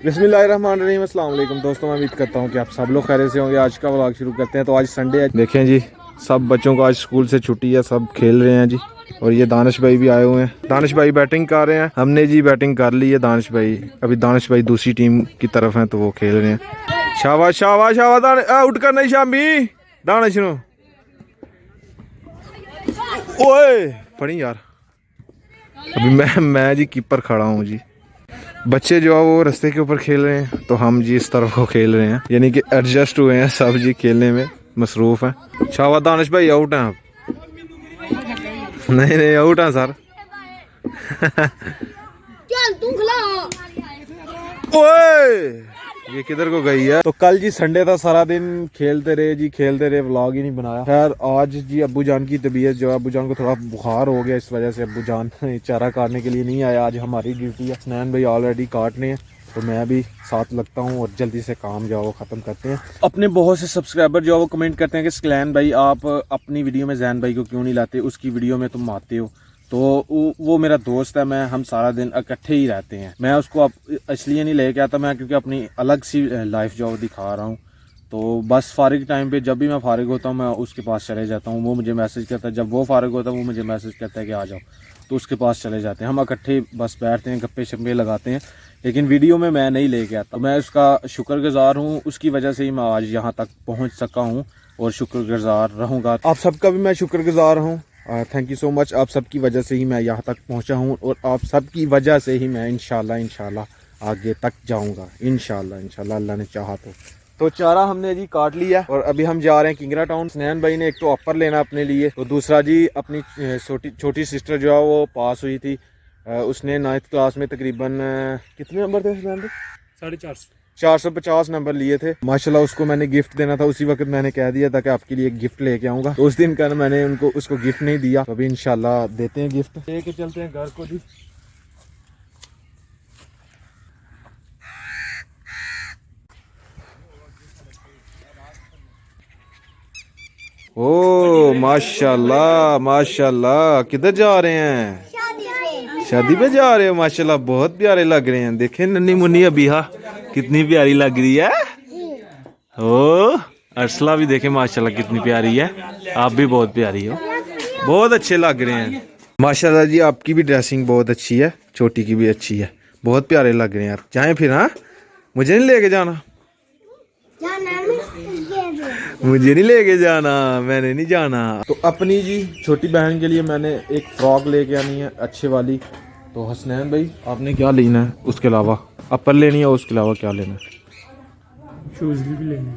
बिस्मिल्लाहिर्रहमानिर्रहीम, अस्सलाम वालेकुम दोस्तों। मैं उम्मीद करता हूँ कि आप सब लोग खैरियत से होंगे। आज का व्लॉग शुरू करते हैं। तो आज संडे है, देखें जी सब बच्चों को आज स्कूल से छुट्टी है, सब खेल रहे हैं जी। और ये दानिश भाई भी आए हुए हैं। दानिश भाई बैटिंग कर रहे हैं, हमने जी बैटिंग कर ली है। दानिश भाई अभी दानिश भाई दूसरी टीम की तरफ हैं तो वो खेल रहे हैं। शाबाश शाबाश शाबाश, उठ कर नहीं शामी दानिश नो ओए पड़ी यार। अभी मैं जी कीपर खड़ा हूँ जी। बच्चे जो है वो रास्ते के ऊपर खेल रहे हैं तो हम जी इस तरफ को खेल रहे हैं, यानी कि एडजस्ट हुए हैं सब जी, खेलने में मसरूफ हैं। शाबाश दानिश भाई, आउट हैं आप? नहीं आउट हैं सर। ओए ये किधर को गई है? तो कल जी संडे था, सारा दिन खेलते रहे, व्लॉग ही नहीं बनाया। खैर आज जी अब्बू जान की तबीयत जो है, अब्बू जान को थोड़ा बुखार हो गया, इस वजह से अब्बू जान चारा काटने के लिए नहीं आया। आज हमारी ड्यूटी है, स्नैन भाई ऑलरेडी काटने हैं तो मैं भी साथ लगता हूँ और जल्दी से काम जो है वो ख़त्म करते हैं। अपने बहुत से सब्सक्राइबर जो है वो कमेंट करते हैं कि स्कलैन भाई आप अपनी वीडियो में जैन भाई को क्यों नहीं लाते, उसकी वीडियो में तुम आते हो। तो वो मेरा दोस्त है, हम सारा दिन इकट्ठे ही रहते हैं। मैं उसको इसलिए नहीं लेके आता, मैं क्योंकि अपनी अलग सी लाइफ जो दिखा रहा हूँ। तो बस फारिग टाइम पे जब भी मैं फारिग होता हूँ मैं उसके पास चले जाता हूँ। वो मुझे मैसेज करता है, जब वो फारिग होता है वो मुझे मैसेज करता है कि आ जाओ, तो उसके पास चले जाते हैं। हम इकट्ठे बस बैठते हैं, गप्पे शप्पे लगाते हैं, लेकिन वीडियो में मैं नहीं लेके आता। मैं उसका शुक्रगुजार हूँ, उसकी वजह से ही मैं आज यहाँ तक पहुँच सका हूँ और शुक्रगुजार रहूँगा। आप सबका भी मैं शुक्रगुजार हूँ। Thank you so much. आप सबकी वजह से ही मैं यहाँ तक पहुँचा हूँ और आप सबकी वजह से ही मैं इंशाल्लाह आगे तक जाऊँगा, इंशाल्लाह अल्लाह ने चाहा तो चारा हमने जी काट लिया और अभी हम जा रहे हैं किंगरा टाउन। स्नैन भाई ने एक तो अपर लेना अपने लिए, तो दूसरा जी अपनी छोटी सिस्टर जो है वो पास हुई थी, उसने 9th क्लास में तकरीबन कितने नंबर थे स्नैन भाई? 450 नंबर लिए थे माशाल्लाह। उसको मैंने गिफ्ट देना था, उसी वक्त मैंने कह दिया था कि आपके लिए एक गिफ्ट लेके आऊँगा। तो उस दिन का मैंने उसको गिफ्ट नहीं दिया, तो अभी इंशाल्लाह देते हैं गिफ्ट। लेके चलते हैं घर को जी। ओ माशाल्लाह माशाल्लाह, किधर जा रहे हैं? शादी पे जा रहे हो? माशाल्लाह बहुत प्यारे लग रहे हैं। देखें नन्नी मुन्नी अबीहा कितनी प्यारी लग रही है। ओ अर्सला भी देखे माशाल्लाह कितनी प्यारी है। आप भी बहुत प्यारी हो, बहुत अच्छे लग रहे हैं माशाल्लाह जी। आपकी भी ड्रेसिंग बहुत अच्छी है, छोटी की भी अच्छी है, बहुत प्यारे लग रहे हैं यार। जाएं फिर? हाँ मुझे नहीं लेके जाना, मुझे नहीं लेके जाना, मैंने नहीं जाना। तो अपनी जी छोटी बहन के लिए मैंने एक फ्रॉक लेके आनी है अच्छे वाली। तो हसनैन भाई आपने क्या लेना है? उसके अलावा अपर लेनी है, उसके अलावा क्या लेना है?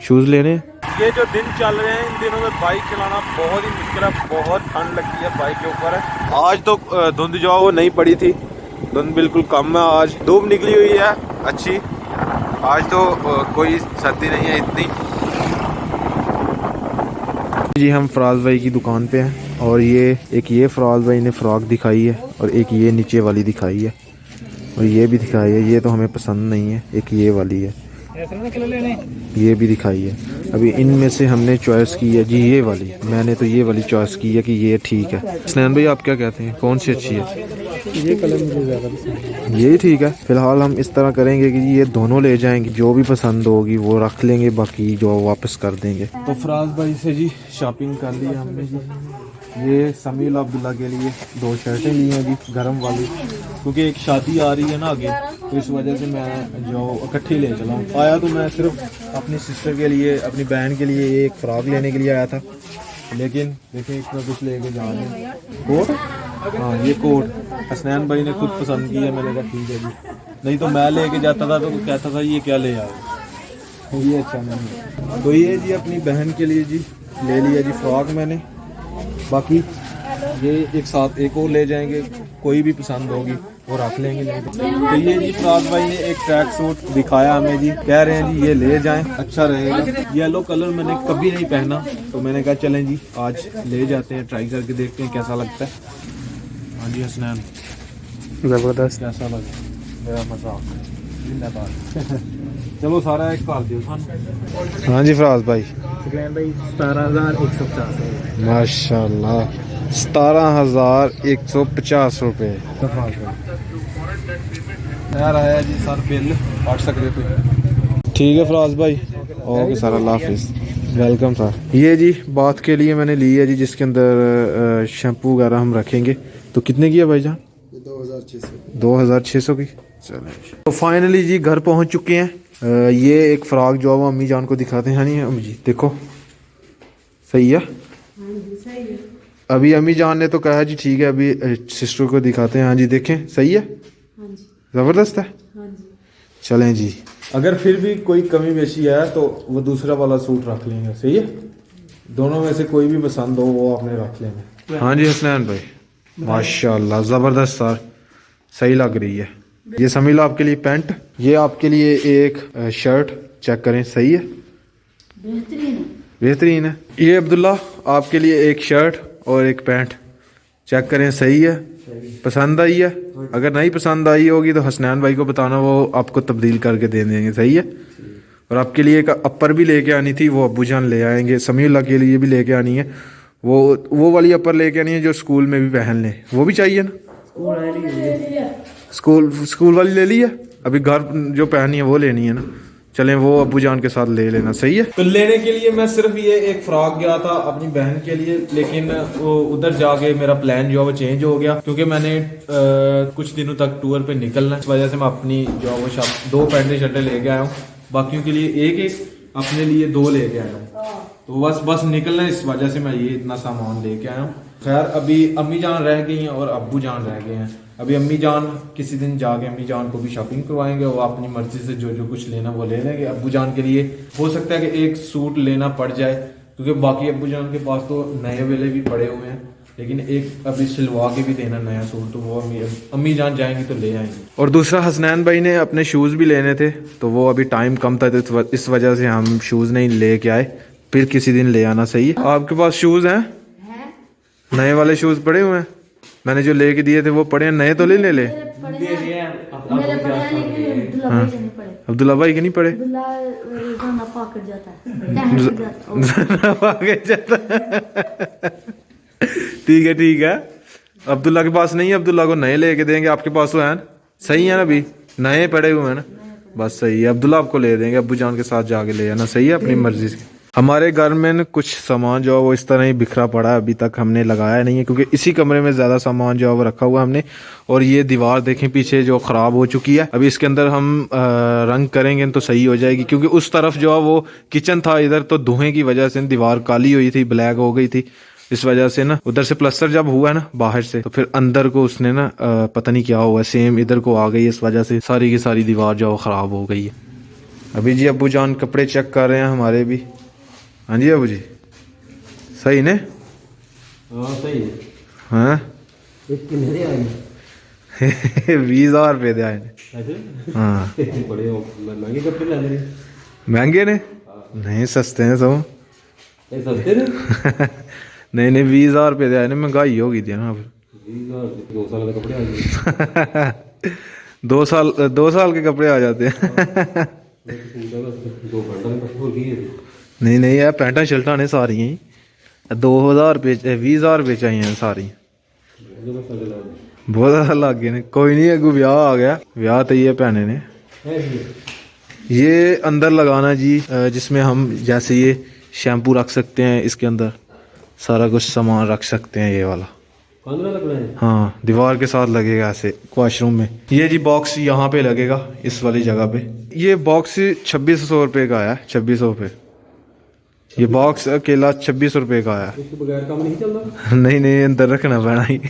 शूज़ लेने। ये जो दिन चल रहे हैं इन दिनों में बाइक चलाना बहुत ही मुश्किल है, बहुत ठंड लगती है बाइक के ऊपर। आज तो धुंध जो है वो नहीं पड़ी थी, धुंध बिल्कुल कम है। आज धूप निकली हुई है अच्छी, आज तो कोई सर्दी नहीं है इतनी जी। हम फराज भाई की दुकान पे हैं और ये फराज भाई ने फ्रॉक दिखाई है और एक ये नीचे वाली दिखाई है और ये भी दिखाई है। ये तो हमें पसंद नहीं है, एक ये वाली है, ये भी दिखाई है। अभी इनमें से हमने चॉइस की है जी ये वाली। मैंने तो ये वाली चॉइस की है कि ये ठीक है। स्नैन भाई आप क्या कहते हैं, कौन सी अच्छी है? ये कलर मुझे ज़्यादा पसंद है। यही ठीक है। फिलहाल हम इस तरह करेंगे कि ये दोनों ले जाएंगे, जो भी पसंद होगी वो रख लेंगे, बाकी जो वापस कर देंगे। तो फराज भाई से जी शॉपिंग कर ली हमने जी। ये समील अब्दुल्ला के लिए 2 शर्टें ली हैं जी गर्म वाली, क्योंकि एक शादी आ रही है ना आगे, तो इस वजह से मैं जो इकट्ठी ले चला हूँ। आया तो मैं सिर्फ अपनी सिस्टर के लिए, अपनी बहन के लिए एक फ़्रॉक लेने के लिए आया था, लेकिन देखिए इसमें कुछ लेके जा रहे हैं। कोट, हाँ ये कोट हसनैन भाई ने खुद पसंद की है। मैंने कहा ठीक है जी, नहीं तो मैं लेके जाता था तो कहता था ये क्या ले आए, ये अच्छा नहीं है। तो ये जी अपनी बहन के लिए जी ले लिया जी फ्रॉक मैंने, बाकी ये एक साथ एक और ले जाएंगे, कोई भी पसंद होगी वो रख लेंगे। तो ये जी फराज भाई ने एक ट्रैक सूट दिखाया हमें जी, कह रहे हैं जी ये ले जाएं अच्छा रहेगा। येलो कलर मैंने कभी नहीं पहना, तो मैंने कहा चलें जी आज ले जाते हैं, ट्राई करके देखते हैं कैसा लगता है। हाँ जी हसनैन ज़बरदस्त। कैसा लगा मेरा मजाक? चलो सारा एक कर दियो सन। हाँ जी फराज भाई। स्कलैन भाई 17,150 माशाल्लाह 17,150 रुपये। यार आया जी सर बिल काट सकते थे। ठीक है फराज भाई, ओके सर, अल्लाह हाफिज़, वेलकम सर। ये जी बात के लिए मैंने ली है जी, जिसके अंदर शैम्पू वगैरह हम रखेंगे। तो कितने की है भाईजान? 2600 की। चलो तो फाइनली जी घर पहुंच चुके हैं। ये एक फ़्रॉक जो है वो अम्मी जान को दिखाते हैं। नहीं अम्मी जी देखो, सही है? अभी अम्मी जान ने तो कहा जी ठीक है, अभी सिस्टर को दिखाते हैं। हाँ जी देखें, सही है, ज़बरदस्त है। चलें जी, अगर फिर भी कोई कमी बेशी है तो वो दूसरा वाला सूट रख लेंगे। सही है, दोनों में से कोई भी पसंद हो वो आपने रख लेंगे। हाँ जी हसनैन भाई, माशाल्लाह ज़बरदस्त सर, सही लग रही है। ये समझ लो आपके लिए पैंट, ये आपके लिए एक शर्ट, चेक करें, सही है, बेहतरीन है। ये अब्दुल्ला आपके लिए एक शर्ट और एक पैंट, चेक करें, सही है, पसंद आई है? अगर नहीं पसंद आई होगी तो हसनैन भाई को बताना, वो आपको तब्दील करके दे देंगे। सही है। और आपके लिए एक अपर भी लेके आनी थी, वो अब्बू जान ले आएंगे। समीउल्लाह के लिए भी लेके आनी है, वो वाली अपर लेके आनी है जो स्कूल में भी पहन लें। वो भी चाहिए ना? स्कूल वाली ले ली है, अभी घर जो पहनी है वो लेनी है ना। चलें वो अब्बू जान के साथ ले लेना। सही है। तो लेने के लिए मैं सिर्फ ये एक फ्रॉक गया था अपनी बहन के लिए, लेकिन वो उधर जाके मेरा प्लान जो है वो चेंज हो गया, क्योंकि मैंने कुछ दिनों तक टूर पे निकलना, इस वजह से मैं अपनी जो है वो 2 पैंटें शर्टें लेके आया हूँ, बाकियों के लिए एक, अपने लिए 2 लेके आया हूँ। तो बस निकलना, इस वजह से मैं ये इतना सामान लेके आया हूँ। खैर अभी अम्मी जान रह गई हैं और अब्बू जान रह गए हैं। अभी अम्मी जान किसी दिन जाके अम्मी जान को भी शॉपिंग करवाएंगे, वो अपनी मर्जी से जो कुछ लेना वो ले लेंगे। अब्बू जान के लिए हो सकता है कि एक सूट लेना पड़ जाए, क्योंकि बाकी अब्बू जान के पास तो नए वेले भी पड़े हुए हैं, लेकिन एक अभी सिलवा के भी देना नया सूट, तो वो अम्मी जान जाएंगी तो ले आएंगे। और दूसरा हसनैन भाई ने अपने शूज़ भी लेने थे, तो वो अभी टाइम कम था, तो इस वजह से हम शूज़ नहीं ले के आए, फिर किसी दिन ले आना। सही है। आपके पास शूज़ हैं? नए वाले शूज़ पड़े हुए हैं, मैंने जो लेके दिए थे वो पड़े हैं, नए तो ले ले। हाँ अब्दुल्ला भाई के नहीं पड़े? ठीक है, अब्दुल्ला के पास नहीं है, अब्दुल्ला को नए लेके देंगे। आपके पास तो है? सही है ना, अभी नए पड़े हुए हैं ना, बस सही है। अब्दुल्ला आपको ले देंगे, अब्बू जान के साथ जाके ले आना। सही है, अपनी मर्जी से। हमारे घर में कुछ सामान जो है वो इस तरह ही बिखरा पड़ा है, अभी तक हमने लगाया नहीं है, क्योंकि इसी कमरे में ज़्यादा सामान जो है वो रखा हुआ हमने। और ये दीवार देखें पीछे जो ख़राब हो चुकी है, अभी इसके अंदर हम रंग करेंगे तो सही हो जाएगी, क्योंकि उस तरफ जो है वो किचन था, इधर तो धुएं की वजह से दीवार काली हुई थी, ब्लैक हो गई थी, इस वजह से ना उधर से प्लस्तर जब हुआ है ना बाहर से, तो फिर अंदर को उसने ना पता नहीं क्या हुआ, सेम इधर को आ गई, इस वजह से सारी की सारी दीवार जो है वो ख़राब हो गई है। अभी जी अब्बू जान कपड़े चेक कर रहे हैं हमारे भी। हाँ जी अबू जी, सही ने? हाँ सही है। हाँ 20,000 रुपये दे आए ने। हाँ महंगे कपड़े ले रहे? महंगे ने? नहीं सस्ते हैं सब। सस्ते ने? नहीं 20,000 रुपये दे आए ने, महंगाई होगी थी ना। 2 साल के कपड़े आ जाते। 2 साल के कपड़े आ जाते हैं। नहीं यार, पैंटा शर्टा ने सारी 2000 रुपये 20,000 रुपये चाहिए सारी, बहुत ज़्यादा लग गए ने। कोई नहीं, अगू ब्याह आ गया, ब्याह तो ये पहने ने। ये अंदर लगाना जी, जिसमें हम जैसे ये शैम्पू रख सकते हैं, इसके अंदर सारा कुछ सामान रख सकते हैं, ये वाला। हाँ दीवार के साथ लगेगा ऐसे वॉशरूम में। ये जी बॉक्स यहाँ पे लगेगा, इस वाली जगह पे। ये बॉक्स 2600 रुपये का आया, 2600 रुपये। ये बॉक्स अकेला 2600 रुपये का आया। इसके बगैर काम नहीं चलता? नहीं अंदर रखना पैना ही।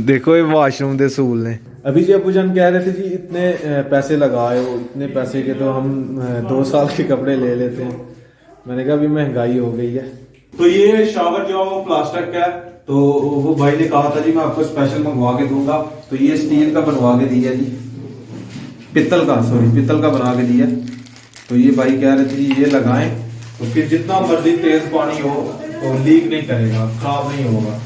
देखो ये वॉशरूम दे सूल ने। अभी जी अब्बू जान कह रहे थे जी इतने पैसे लगाए हो, इतने पैसे के तो हम 2 साल के कपड़े ले लेते हैं। मैंने कहा अभी महंगाई हो गई है। तो ये शावर जो है वो प्लास्टिक का है, तो वो भाई ने कहा था जी मैं आपको स्पेशल मंगवा के दूंगा, तो ये स्टील का बनवा के दिया जी, पित्तल का बना के दिया। तो ये भाई कह रहे थे जी ये लगाएं, तो फिर जितना मर्जी तेज पानी हो तो लीक नहीं करेगा, खराब नहीं होगा।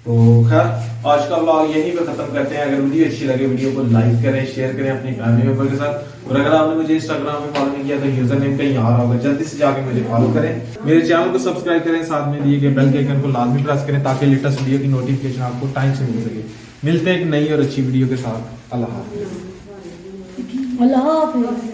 तो खैर आज का व्लॉग यहीं पे खत्म करते हैं। अगर वीडियो अच्छी लगे वीडियो को लाइक करें, शेयर करें अपनी फैमिली मेंबर के साथ। और अगर आपने मुझे इंस्टाग्राम में फॉलो नहीं किया तो यूजर नेम कहीं आ रहा होगा, जल्दी से जाके मुझे फॉलो करें, मेरे चैनल को सब्सक्राइब करें, साथ में दिए गए बेल के आइकन को लाजमी प्रेस करें, ताकि लेटेस्ट वीडियो की नोटिफिकेशन आपको टाइम से मिल सके। मिलते हैं एक नई और अच्छी वीडियो के साथ। अल्लाह हाफिज़। अल्लाह हाफिज़।